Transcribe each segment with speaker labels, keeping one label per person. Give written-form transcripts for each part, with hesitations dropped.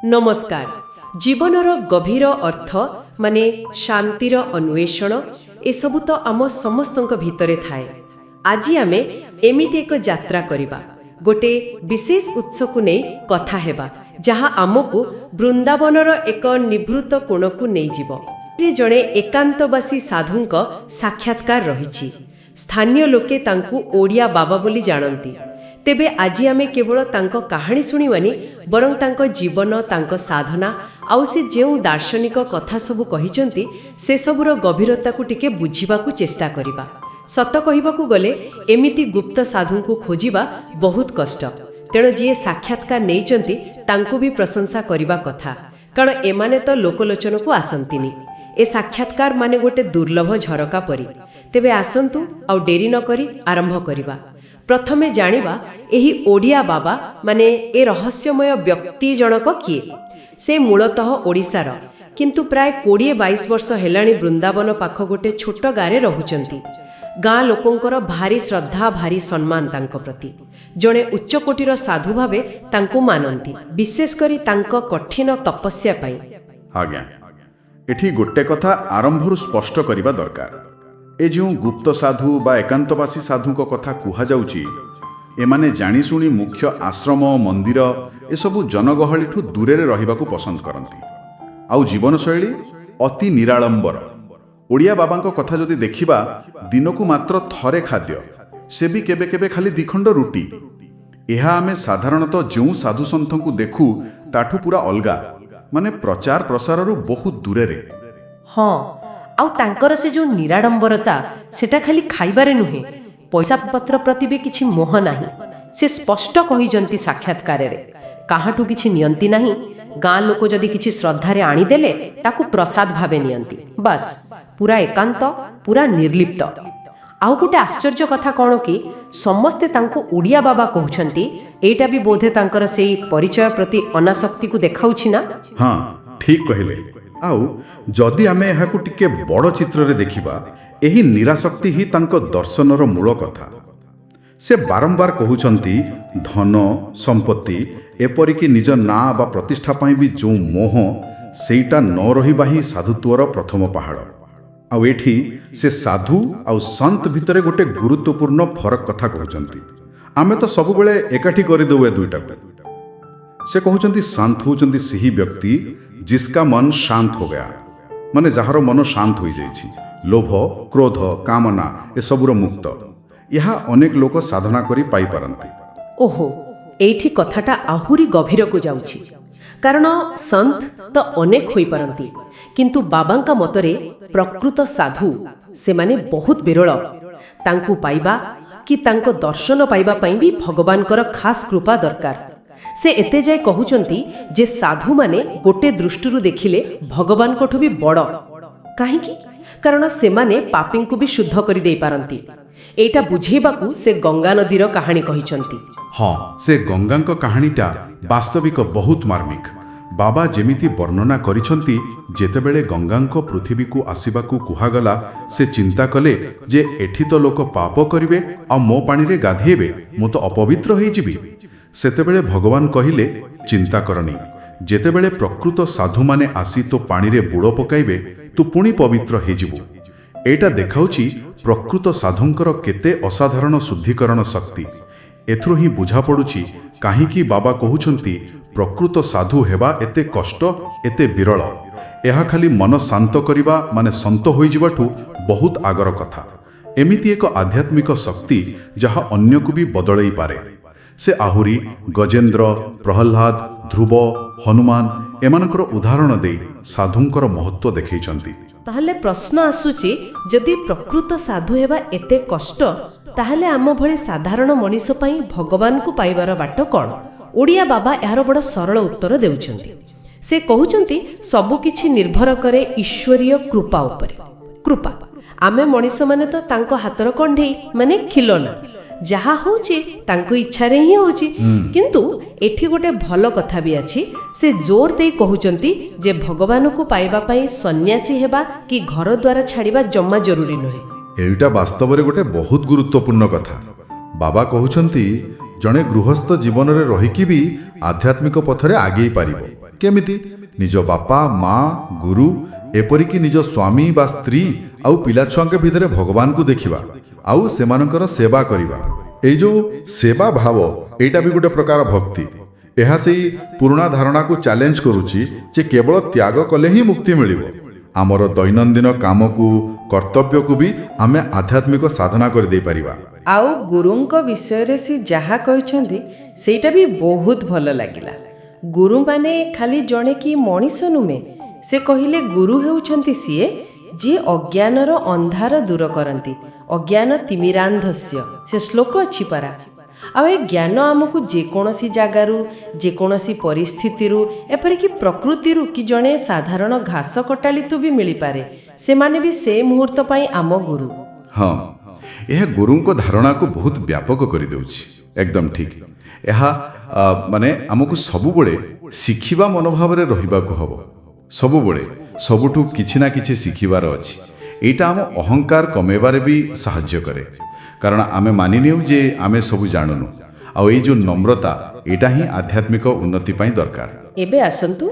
Speaker 1: नमस्कार। जीवनर गभीर अर्थ माने शांतिर अन्वेषण एसबु तो आम समस्तक भितरे थाए। आज आमे एमिति एक यात्रा करिबा, गोटे विशेष उत्सव को नहीं कथा हेबा जहा आमको वृंदावनर एक निभृत कोण को नहीं जीव। जड़े एकांतवासी साधुंक साक्षात्कार रही। स्थानीय लोके तांकु ओडिया बाबा बोली जानती। तेबे आज आमे केवल तांको कहानी सुनिवानी बरं तांको जीवन तांको साधना आउ से जेउ दार्शनिक कथा सबु कहिचंती से सबुर गभीरता को टिके बुझिबाकू चेष्टा करिबा। सत कहिबाकू गले एमिति गुप्त साधु को खोजिबा बहुत कष्ट। तेणु जी साक्षात्कार नैचंती तांकु भी प्रशंसा करिबा कथा, कारण एमाने तो लोकलोचन को आसंतिनी। ए साक्षात्कार माने गोटे दुर्लभ झरका परी। तेबे आसंतु आउ डेरी न करी आरंभ करिबा। प्रथमे जानिबा एही ओडिया बाबा माने ए रहस्यमय व्यक्ति जनक किए। से मूलतः ओडिसार, किंतु प्राय 20-22 वर्ष हेलाणी वृंदावन पाख गोटे छोट गारे रहुचंती। गाँ लोकंकर भारी श्रद्धा भारी सम्मान तांको प्रति। जणे उच्चकोटीर साधु भावे तांको मानंती, विशेष करी तांको कठिन तपस्या पाई।
Speaker 2: आज्ञा एठी गोटे कथा आरंभरू स्पष्ट करिबा दरकार। ए जो गुप्त साधु बा एकांतवासी साधु को कथा कुहा जाउची, एमाने जानिशुणी मुख्य आश्रम मंदिर एसबु जनगहलीठू दूरे रहिबा को पसंद करती। आउ जीवनशैली अति निराडंबर। ओडिया बाबांको कथा जदि देखिबा, दिनकू मात्र थरे खाद्य, से भी केबे केबे खाली दिखंड रुटी। एहा आमे साधारणतः जो साधु संतंकु देखू ताठू पूरा अलगा, माने प्रचार प्रसाररू बहुत दूरे रे।
Speaker 1: हाँ, आउ तांकर से जो निराडंबरता सेटा खाली खाइबारे नुहे, पैसा पत्र प्रति भी किछि मोह नाही। से स्पष्ट कहिजंती साक्षात्कारे रे, काहाठू किछि नियंती नाही। गाँ लोक जदि किछि श्रद्धारे आनी देले ताकू प्रसाद भावे नियंती। बस पूरा एकांत, पूरा निर्लिप्त। आउ गोटे आश्चर्य कथा कौन कि समस्ते तांको ओडिया बाबा कहउछंती। एटा भी बोधे तांकर सेई परिचय प्रति अनासक्ति को देखाउछि ना।
Speaker 2: हाँ, ठीक कहले। आउ जदि आमे एहाकू टिके बड़ चित्र रे देखिबा, एही निरासक्ति ही तांको दर्शनर मूल कथा। से बारंबार कहउछंती धन संपत्ति एपरिकी निज ना बा प्रतिष्ठा पाई भी जो मोह सेटा न रहिबा ही साधुत्वर प्रथम पहाड़। आउ एठी से साधु आउ संत भितरे गोटे गुरुत्वपूर्ण फरक कथा कहउछंती। आमे तो सब बेले एकाठी करि दउ ए दुईटा को। से कहउछंती शांत होउछंती सही व्यक्ति जिसका मन शांत हो गया, माने जहार मन शांत हो जाइछि। लोभ क्रोध कामना ए सबुर मुक्त। यहा अनेक लोक साधना करी पाई पारंती।
Speaker 1: ओहो, एठी कथाटा आहुरी गभीर को जाउछि। कारण संत तो अनेक होई पारंती, किंतु बाबांका मतरे प्रकृत साधु से माने बहुत बिरल। तांकु पाइबा कि तांको दर्शन पाइबा पई भी भगवानकर खास कृपा दरकार। से एते जाय कहउचंती जे साधु माने गोटे दृष्टिरु देखिले भगवान कोठु भी बड़। काहेकि? कारण से माने पापी को भी शुद्ध करि देई पारंती। एटा बुझेबाकू से गंगा नदीर कहानी कहिचंती।
Speaker 2: हाँ, से गंगांक कहानीटा वास्तविक बहुत मार्मिक। बाबा जेमिति वर्णना करिछंती, जेतेबेले गंगांक पृथ्वी को आसीबाकू कुहागला, से चिंता कले जे एठी तो लोक पाप करिवे आ मो पानी रे गाधेबे, मो तो अपवित्र होई जिबी। सेतेबेले भगवान कहिले चिंता करनी, जेतेबेले प्रकृत साधु माने आसी तो पानी रे बुड़ पकाइबे, तू पुणी पवित्र हे जिबु। एटा देखाउची प्रकृत साधुंकर केते असाधारण शुद्धिकरण शक्ति। एथरो ही बुझा पड़ुची काहीकि बाबा कहउछंती प्रकृत साधु हेबा एते कष्ट, एते बिरल। एहा खाली मन शांत करिबा माने संत होई जिबाठू बहुत आगर कथा। एमिति एक आध्यात्मिक शक्ति जहा अन्य को भी बदलई पारे। से आहुरी गजेंद्र, प्रहलाद, ध्रुव, हनुमान एमानकर उदाहरण दे साधुंकर महत्व देखैचंती।
Speaker 1: ताहले प्रश्न आसुची, जदि प्रकृत साधु हेबा एते कष्ट, ताहले आम भଳି साधारण मनीष पई भगवान को पाइबार बाट कोन? ओडिया बाबा यार बड़ सरल उत्तर देउछंती। से कहउचंती सबु किछि निर्भर करे ईश्वरीय कृपा उपरे। कृपा आमे मनीष माने तो तांको हातर कंढेई माने खिलना, जहा होची तांको इच्छा रे ही होची। किंतु एठी गोटे भल कथा भी अछि। से जोर देई कहउचंती जे भगवान को पाइबा पई सन्यासी हेबा कि घर द्वार छाड़िबा जम्मा जरूरी नहे।
Speaker 2: एटा वास्तव रे गोटे बहुत गुरुत्वपूर्ण कथा। बाबा कहउचंती जणे गृहस्थ जीवन रे रहिकी भी आध्यात्मिक पथरे आगेई पारिबो, କେମିତି? ନିଜ ବାପା ମା ଗୁରୁ ଏପରିକି ନିଜ ସ୍ୱାମୀ ବା ସ୍ତ୍ରୀ ଆଉ ପିଲାଛୁଆଙ୍କ ଭିତରେ ଭଗବାନଙ୍କୁ ଦେଖିବା ଆଉ ସେମାନଙ୍କର ସେବା କରିବା। ଏଇ ଯୋଉ ସେବା ଭାବ ଏଇଟା ବି ଗୋଟେ ପ୍ରକାର ଭକ୍ତି। ଏହା ସେଇ ପୁରୁଣା ଧାରଣାକୁ ଚ୍ୟାଲେଞ୍ଜ କରୁଛି ଯେ କେବଳ ତ୍ୟାଗ କଲେ ହିଁ ମୁକ୍ତି ମିଳିବ। ଆମର ଦୈନନ୍ଦିନ କାମକୁ କର୍ତ୍ତବ୍ୟକୁ ବି ଆମେ ଆଧ୍ୟାତ୍ମିକ ସାଧନା କରିଦେଇପାରିବା।
Speaker 3: ଆଉ ଗୁରୁଙ୍କ ବିଷୟରେ ସେ ଯାହା କହିଛନ୍ତି ସେଇଟା ବି ବହୁତ ଭଲ ଲାଗିଲା। ଗୁରୁମାନେ ଖାଲି ଜଣେ କି ମଣିଷ ନୁହେଁ, ସେ କହିଲେ ଗୁରୁ ହେଉଛନ୍ତି ସିଏ ଯିଏ ଅଜ୍ଞାନର ଅନ୍ଧାର ଦୂର କରନ୍ତି, ଅଜ୍ଞାନ ତିମିରାନ୍ଧସ୍ୟ, ସେ ଶ୍ଲୋକ ଅଛି ପରା। ଆଉ ଏ ଜ୍ଞାନ ଆମକୁ ଯେକୌଣସି ଜାଗାରୁ ଯେକୌଣସି ପରିସ୍ଥିତିରୁ ଏପରିକି ପ୍ରକୃତିରୁ କି ଜଣେ ସାଧାରଣ ଘାସ କଟାଳିତୁ ବି ମିଳିପାରେ। ସେମାନେ ବି ସେ ମୁହୂର୍ତ୍ତ ପାଇଁ ଆମ ଗୁରୁ।
Speaker 2: ହଁ, ଏହା ଗୁରୁଙ୍କ ଧାରଣାକୁ ବହୁତ ବ୍ୟାପକ କରିଦେଉଛି। ଏକଦମ ଠିକ୍। ଏହା ମାନେ ଆମକୁ ସବୁବେଳେ ଶିଖିବା ମନୋଭାବରେ ରହିବାକୁ ହେବ। ସବୁବେଳେ ସବୁଠୁ କିଛି ନା କିଛି ଶିଖିବାର ଅଛି। ଏଇଟା ଆମ ଅହଙ୍କାର କମେଇବାରେ ବି ସାହାଯ୍ୟ କରେ, କାରଣ ଆମେ ମାନିନେଉ ଯେ ଆମେ ସବୁ ଜାଣୁନୁ। ଆଉ ଏଇ ଯେଉଁ ନମ୍ରତା, ଏଇଟା ହିଁ ଆଧ୍ୟାତ୍ମିକ ଉନ୍ନତି ପାଇଁ ଦରକାର।
Speaker 1: ଏବେ ଆସନ୍ତୁ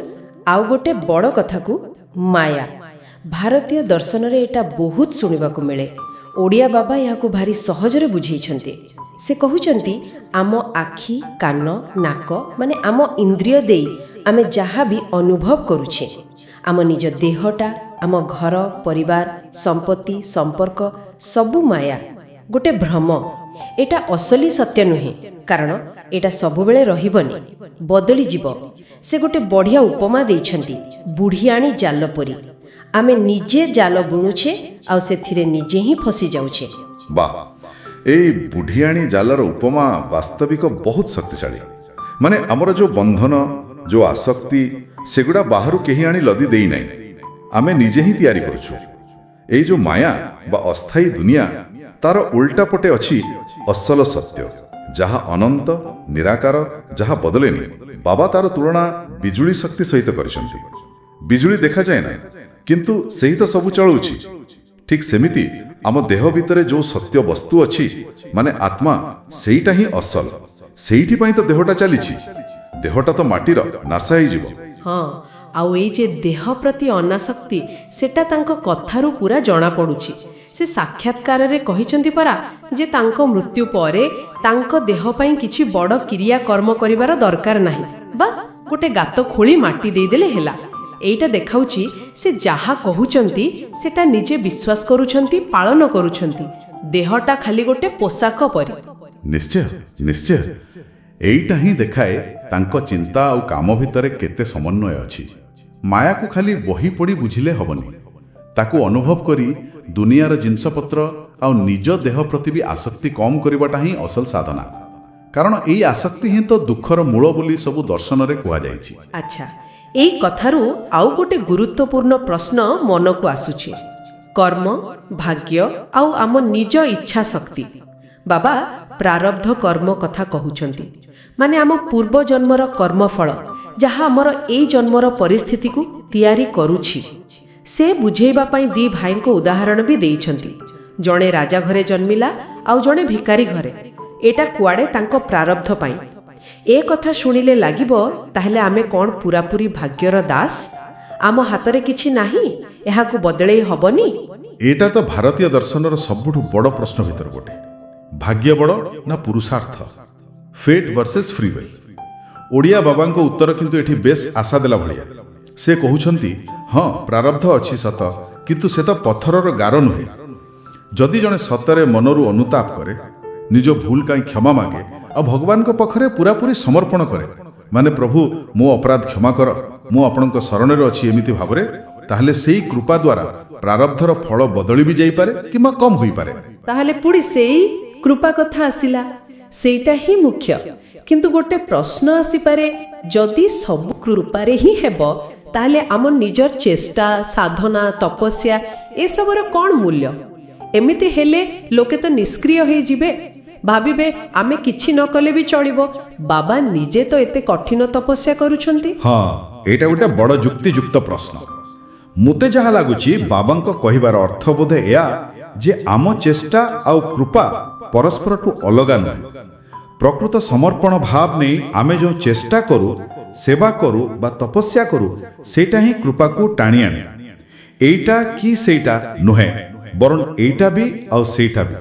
Speaker 1: ଆଉ ଗୋଟେ ବଡ଼ କଥାକୁ, ମାୟା। ଭାରତୀୟ ଦର୍ଶନରେ ଏଇଟା ବହୁତ ଶୁଣିବାକୁ ମିଳେ। ଓଡ଼ିଆ ବାବା ଏହାକୁ ଭାରି ସହଜରେ ବୁଝେଇଛନ୍ତି। ସେ କହୁଛନ୍ତି ଆମ ଆଖି କାନ ନାକ ମାନେ ଆମ ଇନ୍ଦ୍ରିୟ ଦେଇ ଆମେ ଯାହା ବି ଅନୁଭବ କରୁଛେ, ଆମ ନିଜ ଦେହଟା, ଆମ ଘର ପରିବାର ସମ୍ପତ୍ତି ସମ୍ପର୍କ ସବୁ ମାୟା, ଗୋଟେ ଭ୍ରମ। ଏଇଟା ଅସଲି ସତ୍ୟ ନୁହେଁ, କାରଣ ଏଇଟା ସବୁବେଳେ ରହିବନି, ବଦଳିଯିବ। ସେ ଗୋଟେ ବଢ଼ିଆ ଉପମା ଦେଇଛନ୍ତି, ବୁଢ଼ିଆଣୀ ଜାଲ ପରି। ଆମେ ନିଜେ ଜାଲ ବୁଣୁଛେ ଆଉ ସେଥିରେ ନିଜେ ହିଁ ଫସି ଯାଉଛେ।
Speaker 2: ବାଃ, ଏଇ ବୁଢ଼ିଆଣୀ ଜାଲର ଉପମା ବାସ୍ତବିକ ବହୁତ ଶକ୍ତିଶାଳୀ। ମାନେ ଆମର ଯେଉଁ ବନ୍ଧନ, ଯେଉଁ ଆସକ୍ତି, ସେଗୁଡ଼ା ବାହାରୁ କେହି ଆଣି ଲଦି ଦେଇନାହିଁ, ଆମେ ନିଜେ ହିଁ ତିଆରି କରୁଛୁ। ଏଇ ଯେଉଁ ମାୟା ବା ଅସ୍ଥାୟୀ ଦୁନିଆ, ତାର ଉଲ୍ଟା ପଟେ ଅଛି ଅସଲ ସତ୍ୟ, ଯାହା ଅନନ୍ତ ନିରାକାର, ଯାହା ବଦଳେନି। ବାବା ତାର ତୁଳନା ବିଜୁଳି ଶକ୍ତି ସହିତ କରିଛନ୍ତି। ବିଜୁଳି ଦେଖାଯାଏ ନା, କିନ୍ତୁ ସେହି ତ ସବୁ ଚଳୁଛି। ଠିକ୍ ସେମିତି ଆମ ଦେହ ଭିତରେ ଯେଉଁ ସତ୍ୟ ବସ୍ତୁ ଅଛି, ମାନେ ଆତ୍ମା, ସେଇଟା ହିଁ ଅସଲ। ସେଇଥିପାଇଁ ତ ଦେହଟା ଚାଲିଛି। ଦେହଟା ତ ମାଟିର, ନାଶା ହେଇଯିବ।
Speaker 1: ହଁ, ଆଉ ଏଇ ଯେ ଦେହ ପ୍ରତି ଅନାସକ୍ତି, ସେଟା ତାଙ୍କ କଥାରୁ ପୁରା ଜଣାପଡ଼ୁଛି। ସେ ସାକ୍ଷାତକାରରେ କହିଛନ୍ତି ପରା ଯେ ତାଙ୍କ ମୃତ୍ୟୁ ପରେ ତାଙ୍କ ଦେହ ପାଇଁ କିଛି ବଡ଼ କ୍ରିୟାକର୍ମ କରିବାର ଦରକାର ନାହିଁ। ବାସ୍ ଗୋଟେ ଗାତ ଖୋଳି ମାଟି ଦେଇଦେଲେ ହେଲା। ଏଇଟା ଦେଖାଉଛି ସେ ଯାହା କହୁଛନ୍ତି ସେଟା ନିଜେ ବିଶ୍ୱାସ କରୁଛନ୍ତି, ପାଳନ କରୁଛନ୍ତି। ଦେହଟା ଖାଲି ଗୋଟେ ପୋଷାକ ପରି।
Speaker 2: ନିଶ୍ଚୟ ନିଶ୍ଚୟ, ଏଇଟା ହିଁ ଦେଖାଏ ତାଙ୍କ ଚିନ୍ତା ଆଉ କାମ ଭିତରେ କେତେ ସମନ୍ୱୟ ଅଛି। ମାୟାକୁ ଖାଲି ବହି ପଢ଼ି ବୁଝିଲେ ହବନି, ତାକୁ ଅନୁଭବ କରି ଦୁନିଆର ଜିନିଷପତ୍ର ଆଉ ନିଜ ଦେହ ପ୍ରତି ବି ଆସକ୍ତି କମ୍ କରିବାଟା ହିଁ ଅସଲ ସାଧନା। କାରଣ ଏଇ ଆସକ୍ତି ହିଁ ତ ଦୁଃଖର ମୂଳ ବୋଲି ସବୁ ଦର୍ଶନରେ କୁହାଯାଇଛି।
Speaker 1: ଆଚ୍ଛା, ଏଇ କଥାରୁ ଆଉ ଗୋଟେ ଗୁରୁତ୍ୱପୂର୍ଣ୍ଣ ପ୍ରଶ୍ନ ମନକୁ ଆସୁଛି। କର୍ମ, ଭାଗ୍ୟ ଆଉ ଆମ ନିଜ ଇଚ୍ଛା ଶକ୍ତି। ବାବା ପ୍ରାରବ୍ଧ କର୍ମ କଥା କହୁଛନ୍ତି, ମାନେ ଆମ ପୂର୍ବ ଜନ୍ମର କର୍ମଫଳ, ଯାହା ଆମର ଏଇ ଜନ୍ମର ପରିସ୍ଥିତିକୁ ତିଆରି କରୁଛି। ସେ ବୁଝେଇବା ପାଇଁ ଦି ଭାଇଙ୍କ ଉଦାହରଣ ବି ଦେଇଛନ୍ତି। ଜଣେ ରାଜା ଘରେ ଜନ୍ମିଲା ଆଉ ଜଣେ ଭିକାରୀ ଘରେ। ଏଟା କୁଆଡ଼େ ତାଙ୍କ ପ୍ରାରବ୍ଧ ପାଇଁ। ଏ କଥା ଶୁଣିଲେ ଲାଗିବ ତାହେଲେ ଆମେ କ'ଣ ପୁରାପୁରି ଭାଗ୍ୟର ଦାସ? ଆମ ହାତରେ କିଛି ନାହିଁ, ଏହାକୁ ବଦଳେଇ ହବନି?
Speaker 2: ଏଇଟା ତ ଭାରତୀୟ ଦର୍ଶନର ସବୁଠୁ ବଡ଼ ପ୍ରଶ୍ନ ଭିତର ଗୋଟେ। ଭାଗ୍ୟ ବଡ଼ ନା ପୁରୁଷାର୍ଥ? ଫେଟ୍ ଭର୍ସେସ୍ ଫ୍ରି ୱିଲ୍। ଓଡ଼ିଆ ବାବାଙ୍କ ଉତ୍ତର କିନ୍ତୁ ଏଠି ବେଶ୍ ଆଶା ଦେଲା ଭଳିଆ। ସେ କହୁଛନ୍ତି, ହଁ ପ୍ରାରବ୍ଧ ଅଛି ସତ, କିନ୍ତୁ ସେ ତ ପଥରର ଗାର ନୁହେଁ। ଯଦି ଜଣେ ସତରେ ମନରୁ ଅନୁତାପ କରେ, ନିଜ ଭୁଲ ପାଇଁ କ୍ଷମା ମାଗେ ଆଉ ଭଗବାନଙ୍କ ପାଖରେ ପୁରାପୁରି ସମର୍ପଣ କରେ, ମାନେ ପ୍ରଭୁ ମୋ ଅପରାଧ କ୍ଷମା କର, ମୁଁ ଆପଣଙ୍କ ଶରଣରେ ଅଛି ଏମିତି ଭାବରେ, ତାହେଲେ ସେଇ କୃପା ଦ୍ୱାରା ପ୍ରାରବ୍ଧର ଫଳ ବଦଳି ବି ଯାଇପାରେ କିମ୍ବା କମ୍ ହୋଇପାରେ।
Speaker 1: ତାହେଲେ ପୁଣି ସେଇ କୃପା କଥା ଆସିଲା, ସେଇଟା ହିଁ ମୁଖ୍ୟ। କିନ୍ତୁ ଗୋଟେ ପ୍ରଶ୍ନ ଆସିପାରେ, ଯଦି ସବୁ କୃପାରେ ହିଁ ହେବ, ତାହେଲେ ଆମ ନିଜର ଚେଷ୍ଟା ସାଧନା ତପସ୍ୟା ଏସବୁର କ'ଣ ମୂଲ୍ୟ? ଏମିତି ହେଲେ ଲୋକେ ତ ନିଷ୍କ୍ରିୟ ହେଇଯିବେ, ଭାବିବେ ଆମେ କିଛି ନ କଲେ ବି ଚଳିବ। ବାବା ନିଜେ ତ ଏତେ କଠିନ ତପସ୍ୟା କରୁଛନ୍ତି।
Speaker 2: ହଁ, ଏଇଟା ଗୋଟେ ବଡ଼ ଯୁକ୍ତିଯୁକ୍ତ ପ୍ରଶ୍ନ। ମୋତେ ଯାହା ଲାଗୁଛି ବାବାଙ୍କ କହିବାର ଅର୍ଥ ବୋଧେ ଏହା ଯେ ଆମ ଚେଷ୍ଟା ଆଉ କୃପା ପରସ୍ପରଠୁ ଅଲଗା ନୁହେଁ। ପ୍ରକୃତ ସମର୍ପଣ ଭାବ ନେଇ ଆମେ ଯେଉଁ ଚେଷ୍ଟା କରୁ, ସେବା କରୁ ବା ତପସ୍ୟା କରୁ ସେଇଟା ହିଁ କୃପାକୁ ଟାଣି ଆଣେ। ଏଇଟା କି ସେଇଟା ନୁହେଁ, ବରଂ ଏଇଟା ବି ଆଉ ସେଇଟା ବି।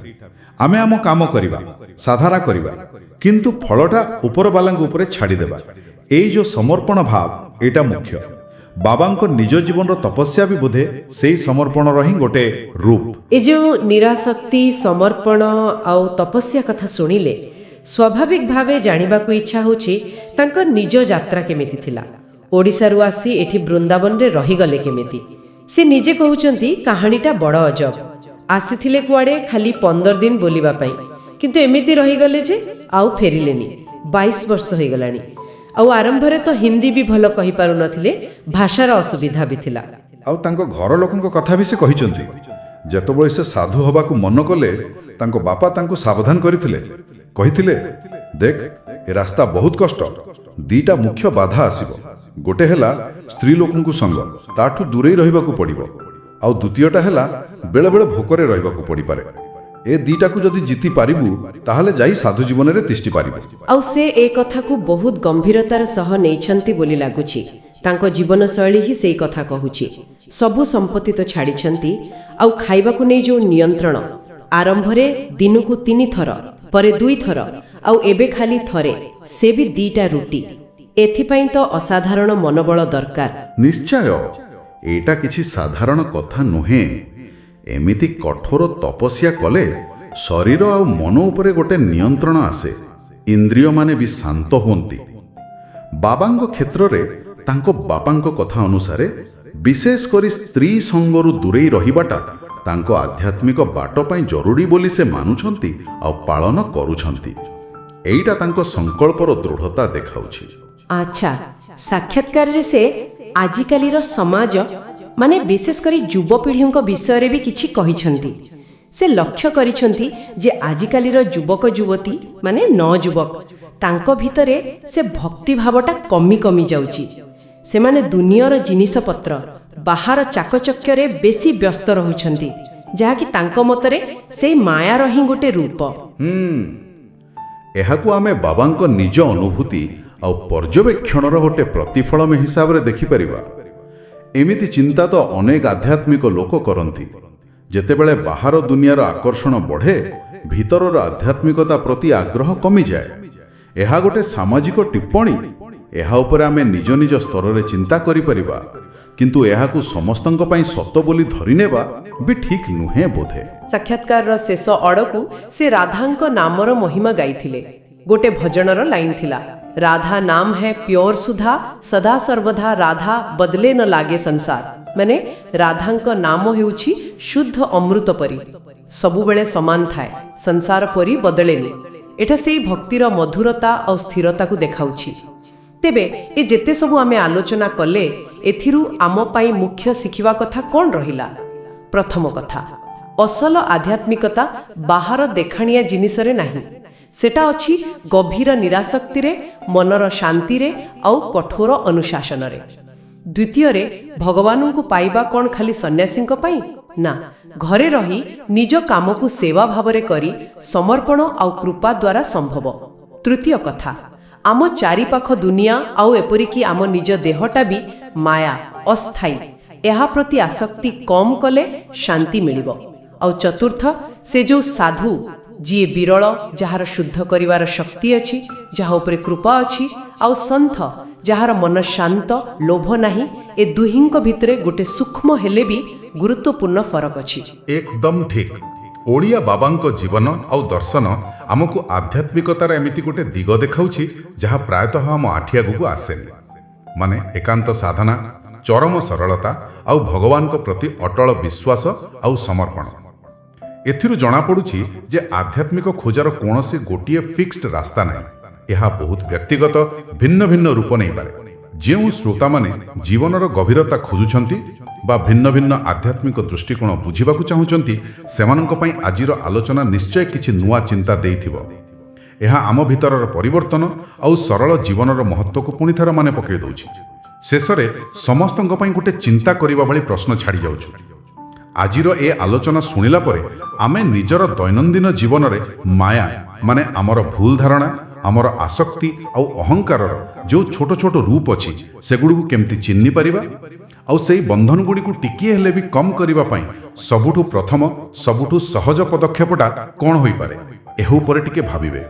Speaker 2: ଆମେ ଆମ କାମ କରିବା, ସାଧନା କରିବା, କିନ୍ତୁ ଫଳଟା ଉପରବାଲାଙ୍କ ଉପରେ ଛାଡ଼ିଦେବା। ଏଇ ଯୋଉ ସମର୍ପଣ ଭାବ, ଏଇଟା ମୁଖ୍ୟ। ବାବାଙ୍କ ନିଜ ଜୀବନର ତପସ୍ୟା ବି ବୋଧେ ସେଇ ସମର୍ପଣର ହିଁ ଗୋଟେ ରୂପ।
Speaker 1: ଏ ଯେଉଁ ନିରାସକ୍ତି, ସମର୍ପଣ ଆଉ ତପସ୍ୟା କଥା ଶୁଣିଲେ ସ୍ୱାଭାବିକ ଭାବେ ଜାଣିବାକୁ ଇଚ୍ଛା ହେଉଛି ତାଙ୍କ ନିଜ ଯାତ୍ରା କେମିତି ଥିଲା। ଓଡ଼ିଶାରୁ ଆସି ଏଠି ବୃନ୍ଦାବନରେ ରହିଗଲେ କେମିତି। ସେ ନିଜେ କହୁଛନ୍ତି କାହାଣୀଟା ବଡ଼ ଅଜବ। ଆସିଥିଲେ କୁଆଡ଼େ ଖାଲି 15 ଦିନ ବୁଲିବା ପାଇଁ, କିନ୍ତୁ ଏମିତି ରହିଗଲେ ଯେ ଆଉ ଫେରିଲେନି। 22 ବର୍ଷ ହୋଇଗଲାଣି। ଆଉ ଆରମ୍ଭରେ ତ ହିନ୍ଦୀ ବି ଭଲ କହିପାରୁନଥିଲେ, ଭାଷାର ଅସୁବିଧା ବି ଥିଲା।
Speaker 2: ଆଉ ତାଙ୍କ ଘର ଲୋକଙ୍କ କଥା ବି ସେ କହିଛନ୍ତି। ଯେତେବେଳେ ସେ ସାଧୁ ହେବାକୁ ମନ କଲେ, ତାଙ୍କ ବାପା ତାଙ୍କୁ ସାବଧାନ କରିଥିଲେ। କହିଥିଲେ, ଦେଖ ଏ ରାସ୍ତା ବହୁତ କଷ୍ଟ, ଦିଟା ମୁଖ୍ୟ ବାଧା ଆସିବ। ଗୋଟେ ହେଲା ସ୍ତ୍ରୀ ଲୋକଙ୍କୁ ସଙ୍ଗ, ତାଠୁ ଦୂରେଇ ରହିବାକୁ ପଡ଼ିବ। ଆଉ ଦ୍ୱିତୀୟଟା ହେଲା ବେଳେବେଳେ ଭୋକରେ ରହିବାକୁ ପଡ଼ିପାରେ। ଏ ଦିଟାକୁ ଯଦି ଜିତି ପାରିବୁ ତାହେଲେ ଯାଇ ସାଧୁ ଜୀବନରେ ତିଷ୍ଠି ପାରିବୁ।
Speaker 1: ଆଉ ସେ ଏ କଥାକୁ ବହୁତ ଗମ୍ଭୀରତାର ସହ ନେଇଛନ୍ତି ବୋଲି ଲାଗୁଛି। ତାଙ୍କ ଜୀବନଶୈଳୀ ହିଁ ସେଇ କଥା କହୁଛି। ସବୁ ସମ୍ପତ୍ତି ତ ଛାଡ଼ିଛନ୍ତି, ଆଉ ଖାଇବାକୁ ନେଇ ଯେଉଁ ନିୟନ୍ତ୍ରଣ, ଆରମ୍ଭରେ ଦିନକୁ 3 ଥର, ପରେ 2 ଥର, ଆଉ ଏବେ ଖାଲି ଥରେ, ସେ ବି 2ଟା ରୁଟି। ଏଥିପାଇଁ ତ ଅସାଧାରଣ ମନୋବଳ ଦରକାର।
Speaker 2: ନିଶ୍ଚୟ, ଏଇଟା କିଛି ସାଧାରଣ କଥା ନୁହେଁ। ଏମିତି କଠୋର ତପସ୍ୟା କଲେ ଶରୀର ଆଉ ମନ ଉପରେ ଗୋଟେ ନିୟନ୍ତ୍ରଣ ଆସେ। ଇନ୍ଦ୍ରିୟମାନେ ବି ଶାନ୍ତ ହୁଅନ୍ତି। ବାବାଙ୍କ କ୍ଷେତ୍ରରେ ତାଙ୍କ ବାପାଙ୍କ କଥା ଅନୁସାରେ ବିଶେଷ କରି ସ୍ତ୍ରୀ ସଙ୍ଗରୁ ଦୂରେଇ ରହିବାଟା ତାଙ୍କ ଆଧ୍ୟାତ୍ମିକ ବାଟ ପାଇଁ ଜରୁରୀ ବୋଲି ସେ ମାନୁଛନ୍ତି ଆଉ ପାଳନ କରୁଛନ୍ତି। ଏଇଟା ତାଙ୍କ ସଂକଳ୍ପର ଦୃଢ଼ତା ଦେଖାଉଛି।
Speaker 1: ଆଚ୍ଛା, ସାକ୍ଷାତକାରରେ ସେ ଆଜିକାଲିର ସମାଜ, ମାନେ ବିଶେଷ କରି ଯୁବପିଢ଼ିଙ୍କ ବିଷୟରେ ବି କିଛି କହିଛନ୍ତି। ସେ ଲକ୍ଷ୍ୟ କରିଛନ୍ତି ଯେ ଆଜିକାଲିର ଯୁବକ ଯୁବତୀ, ମାନେ ନଅଯୁବକ, ତାଙ୍କ ଭିତରେ ସେ ଭକ୍ତିଭାବଟା କମି କମି ଯାଉଛି। ସେମାନେ ଦୁନିଆର ଜିନିଷପତ୍ର, ବାହାର ଚାକଚକ୍ୟରେ ବେଶୀ ବ୍ୟସ୍ତ ରହୁଛନ୍ତି, ଯାହାକି ତାଙ୍କ ମତରେ ସେଇ ମାୟାର ହିଁ ଗୋଟେ ରୂପ।
Speaker 2: ଏହାକୁ ଆମେ ବାବାଙ୍କ ନିଜ ଅନୁଭୂତି ଆଉ ପର୍ଯ୍ୟବେକ୍ଷଣର ଗୋଟେ ପ୍ରତିଫଳନ ହିସାବରେ ଦେଖିପାରିବା। ଏମିତି ଚିନ୍ତା ତ ଅନେକ ଆଧ୍ୟାତ୍ମିକ ଲୋକ କରନ୍ତି। ଯେତେବେଳେ ବାହାର ଦୁନିଆର ଆକର୍ଷଣ ବଢ଼େ, ଭିତରର ଆଧ୍ୟାତ୍ମିକତା ପ୍ରତି ଆଗ୍ରହ କମିଯାଏ। ଏହା ଗୋଟେ ସାମାଜିକ ଟିପ୍ପଣୀ। ଏହା ଉପରେ ଆମେ ନିଜ ନିଜ ସ୍ତରରେ ଚିନ୍ତା କରିପାରିବା, କିନ୍ତୁ ଏହାକୁ ସମସ୍ତଙ୍କ ପାଇଁ ସତ ବୋଲି ଧରିନେବା ବି ଠିକ୍ ନୁହେଁ ବୋଧେ।
Speaker 1: ସାକ୍ଷାତକାରର ଶେଷ ଅଡ଼କୁ ସେ ରାଧାଙ୍କ ନାମର ମହିମା ଗାଇଥିଲେ। ଗୋଟେ ଭଜନର ଲାଇନ୍ ଥିଲା, ରାଧା ନାମ ହେ ପ୍ୟୋର ସୁଧା, ସଦା ସର୍ବଦା ରାଧା ବଦଲେ ନ ଲାଗେ ସଂସାର। ମାନେ ରାଧାଙ୍କ ନାମ ହେଉଛି ଶୁଦ୍ଧ ଅମୃତ ପରି, ସବୁବେଳେ ସମାନ ଥାଏ, ସଂସାର ପରି ବଦଳେନି। ଏଟା ସେଇ ଭକ୍ତିର ମଧୁରତା ଆଉ ସ୍ଥିରତାକୁ ଦେଖାଉଛି। ତେବେ ଏ ଯେତେ ସବୁ ଆମେ ଆଲୋଚନା କଲେ, ଏଥିରୁ ଆମ ପାଇଁ ମୁଖ୍ୟ ଶିଖିବା କଥା କ'ଣ ରହିଲା? ପ୍ରଥମ କଥା, ଅସଲ ଆଧ୍ୟାତ୍ମିକତା ବାହାର ଦେଖାଣିଆ ଜିନିଷରେ ନାହିଁ। ସେଟା ଅଛି ଗଭୀର ନିରାସକ୍ତିରେ, ମନର ଶାନ୍ତିରେ ଆଉ କଠୋର ଅନୁଶାସନରେ। ଦ୍ୱିତୀୟରେ, ଭଗବାନଙ୍କୁ ପାଇବା କ'ଣ ଖାଲି ସନ୍ନ୍ୟାସୀଙ୍କ ପାଇଁ? ନା, ଘରେ ରହି ନିଜ କାମକୁ ସେବା ଭାବରେ କରି ସମର୍ପଣ ଆଉ କୃପା ଦ୍ୱାରା ସମ୍ଭବ। ତୃତୀୟ କଥା, ଆମ ଚାରିପାଖ ଦୁନିଆ ଆଉ ଏପରିକି ଆମ ନିଜ ଦେହଟା ବି ମାୟା, ଅସ୍ଥାୟୀ। ଏହା ପ୍ରତି ଆସକ୍ତି କମ୍ କଲେ ଶାନ୍ତି ମିଳିବ। ଆଉ ଚତୁର୍ଥ, ସେ ଯେଉଁ ସାଧୁ, ଯିଏ ବିରଳ, ଯାହାର ଶୁଦ୍ଧ କରିବାର ଶକ୍ତି ଅଛି, ଯାହା ଉପରେ କୃପା ଅଛି, ଆଉ ସନ୍ଥ, ଯାହାର ମନ ଶାନ୍ତ, ଲୋଭ ନାହିଁ, ଏ ଦୁହିଁଙ୍କ ଭିତରେ ଗୋଟେ ସୂକ୍ଷ୍ମ ହେଲେ ବି ଗୁରୁତ୍ୱପୂର୍ଣ୍ଣ ଫରକ ଅଛି।
Speaker 2: ଏକଦମ ଠିକ୍। ଓଡ଼ିଆ ବାବାଙ୍କ ଜୀବନ ଆଉ ଦର୍ଶନ ଆମକୁ ଆଧ୍ୟାତ୍ମିକତାର ଏମିତି ଗୋଟେ ଦିଗ ଦେଖାଉଛି ଯାହା ପ୍ରାୟତଃ ଆମ ଆଖି ଆଗକୁ ଆସେନି। ମାନେ ଏକାନ୍ତ ସାଧନା, ଚରମ ସରଳତା ଆଉ ଭଗବାନଙ୍କ ପ୍ରତି ଅଟଳ ବିଶ୍ୱାସ ଆଉ ସମର୍ପଣ। ଏଥିରୁ ଜଣାପଡ଼ୁଛି ଯେ ଆଧ୍ୟାତ୍ମିକ ଖୋଜାର କୌଣସି ଗୋଟିଏ ଫିକ୍ସଡ ରାସ୍ତା ନାହିଁ। ଏହା ବହୁତ ବ୍ୟକ୍ତିଗତ, ଭିନ୍ନ ଭିନ୍ନ ରୂପ ନେଇପାରେ। ଯେଉଁ ଶ୍ରୋତାମାନେ ଜୀବନର ଗଭୀରତା ଖୋଜୁଛନ୍ତି ବା ଭିନ୍ନ ଭିନ୍ନ ଆଧ୍ୟାତ୍ମିକ ଦୃଷ୍ଟିକୋଣ ବୁଝିବାକୁ ଚାହୁଁଛନ୍ତି, ସେମାନଙ୍କ ପାଇଁ ଆଜିର ଆଲୋଚନା ନିଶ୍ଚୟ କିଛି ନୂଆ ଚିନ୍ତା ଦେଇଥିବ। ଏହା ଆମ ଭିତରର ପରିବର୍ତ୍ତନ ଆଉ ସରଳ ଜୀବନର ମହତ୍ତ୍ୱକୁ ପୁଣି ଥରେ ମନେ ପକାଇ ଦେଉଛି। ଶେଷରେ ସମସ୍ତଙ୍କ ପାଇଁ ଗୋଟେ ଚିନ୍ତା କରିବା ଭଳି ପ୍ରଶ୍ନ ଛାଡ଼ି ଯାଉଛୁ। ଆଜିର ଏ ଆଲୋଚନା ଶୁଣିଲା ପରେ ଆମେ ନିଜର ଦୈନନ୍ଦିନ ଜୀବନରେ ମାୟା, ମାନେ ଆମର ଭୁଲ ଧାରଣା ଆମର ଆସକ୍ତି ଆଉ ଅହଙ୍କାରର ଯେଉଁ ଛୋଟ ଛୋଟ ରୂପ ଅଛି ସେଗୁଡ଼ିକୁ କେମିତି ଚିହ୍ନି ପାରିବା ଆଉ ସେହି ବନ୍ଧନଗୁଡ଼ିକୁ ଟିକିଏ ହେଲେ ବି କମ୍ କରିବା ପାଇଁ ସବୁଠୁ ପ୍ରଥମ ସବୁଠୁ ସହଜ ପଦକ୍ଷେପଟା କ'ଣ ହୋଇପାରେ ଏହା ଉପରେ ଟିକେ ଭାବିବେ।